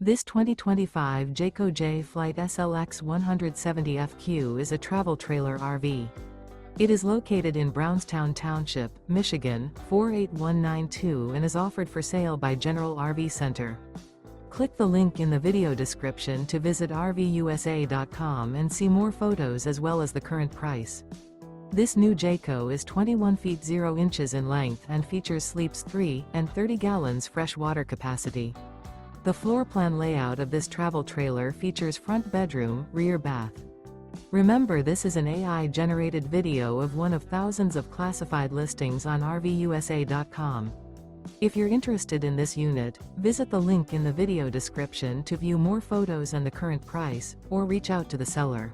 This 2025 Jayco Jay Flight SLX 170FQ is a travel trailer RV. It is located in Brownstown Township, Michigan, 48192 and is offered for sale by General RV Center. Click the link in the video description to visit RVUSA.com and see more photos as well as the current price. This new Jayco is 21 feet 0 inches in length and features sleeps 3 and 30 gallons fresh water capacity. The floor plan layout of this travel trailer features front bedroom, rear bath. Remember, this is an AI-generated video of one of thousands of classified listings on RVUSA.com. If you're interested in this unit, visit the link in the video description to view more photos and the current price, or reach out to the seller.